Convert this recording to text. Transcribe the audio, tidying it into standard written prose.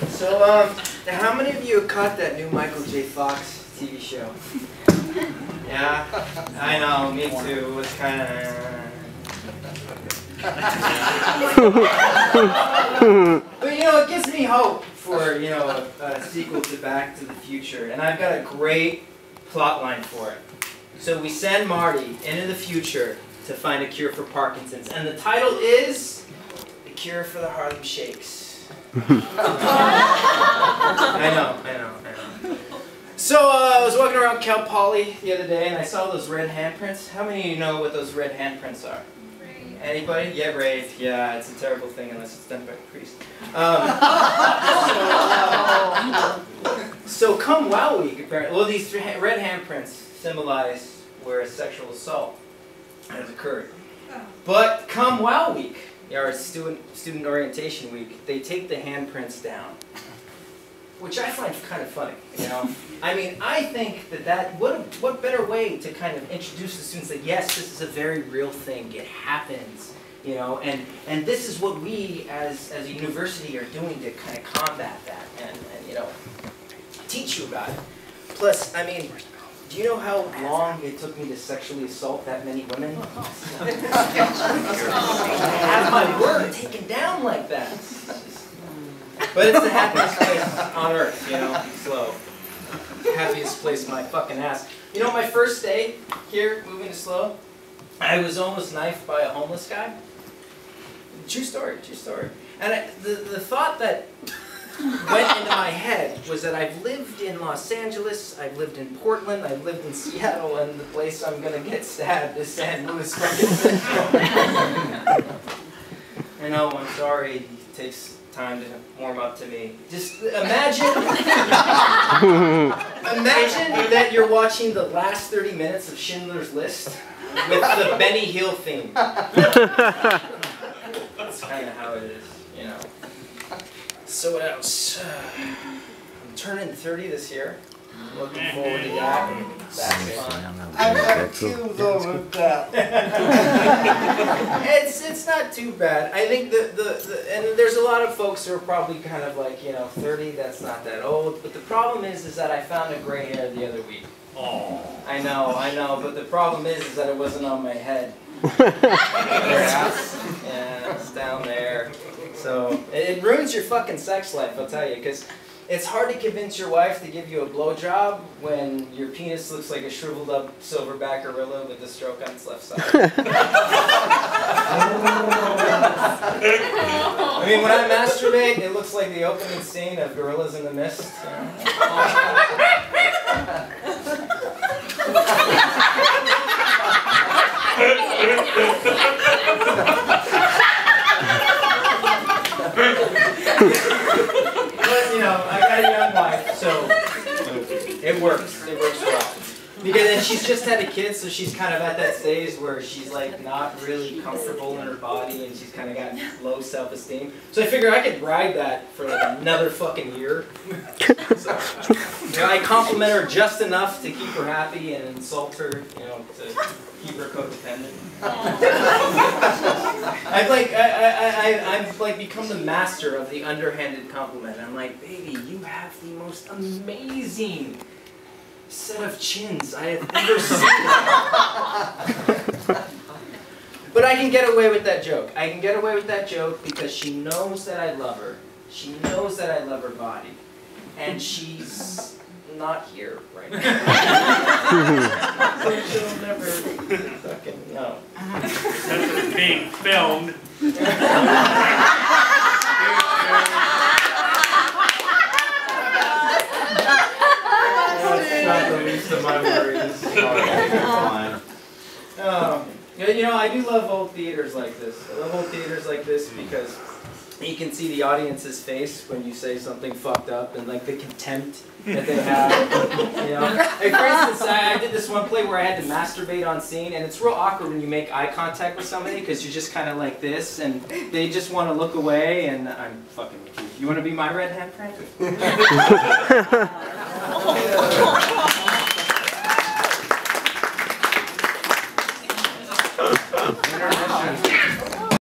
So, how many of you caught that new Michael J. Fox TV show? Yeah, I know, me too. It was kind of. But you know, it gives me hope for a sequel to Back to the Future, and I've got a great plot line for it. So we send Marty into the future to find a cure for Parkinson's, and the title is The Cure for the Harlem Shakes. I know. So I was walking around Cal Poly the other day, and I saw those red handprints. How many of you know what those red handprints are? Anybody? Yeah, right. Yeah, it's a terrible thing unless it's done by a priest. So come Wow Week, apparently. Well, these red handprints symbolize where a sexual assault has occurred. But come Wow Week, our student orientation week, they take the handprints down, which I find kind of funny. You know, I mean, I think that what better way to kind of introduce the students that yes, this is a very real thing. It happens. You know, and this is what we as a university are doing to kind of combat that and teach you about it. Plus, I mean, do you know how long it took me to sexually assault that many women? Have my word taken down like that. But it's the happiest place on earth, you know, SLO. Happiest place in my fucking ass. You know, my first day here, moving to SLO, I was almost knifed by a homeless guy. True story, true story. And the thought that went into my head was that I've lived in Los Angeles, I've lived in Portland, I've lived in Seattle, and the place I'm going to get stabbed is San Luis fucking Central. I know, I'm sorry, it takes time to warm up to me. Just imagine that you're watching the last 30 minutes of Schindler's List with the Benny Hill theme. That's kind of how it is, you know. So what else? I'm turning 30 this year. I'm looking forward to that. That's fun. I'm confused over that. It's not too bad. I think and there's a lot of folks who are probably kind of like, 30, that's not that old. But the problem is that I found a gray hair the other week. Oh. I know, but the problem is that it wasn't on my head. Yeah, it's down there. So it ruins your fucking sex life, I'll tell you, because it's hard to convince your wife to give you a blowjob when your penis looks like a shriveled up silverback gorilla with a stroke on its left side. I mean, when I masturbate, it looks like the opening scene of Gorillas in the Mist. But, I got a young wife, so it works. It works well. Because then she's just had a kid, so she's kind of at that stage where she's like not really comfortable in her body and she's kind of got low self-esteem. So I figure I could ride that for like another fucking year. So, I compliment her just enough to keep her happy and insult her, to keep her codependent. I've like become the master of the underhanded compliment. I'm like, baby, you have the most amazing set of chins I have ever seen. But I can get away with that joke. I can get away with that joke because she knows that I love her. She knows that I love her body. And she's not here right now. So she'll never fucking know. Because it's being filmed. That's not the least of my worries. I do love old theaters like this. I love old theaters like this because you can see the audience's face when you say something fucked up and like the contempt that they have. Like for instance, I did this one play where I had to masturbate on scene, and it's real awkward when you make eye contact with somebody because you're just kind of like this, and they just want to look away, and I'm fucking with you. You want to be my red handprint?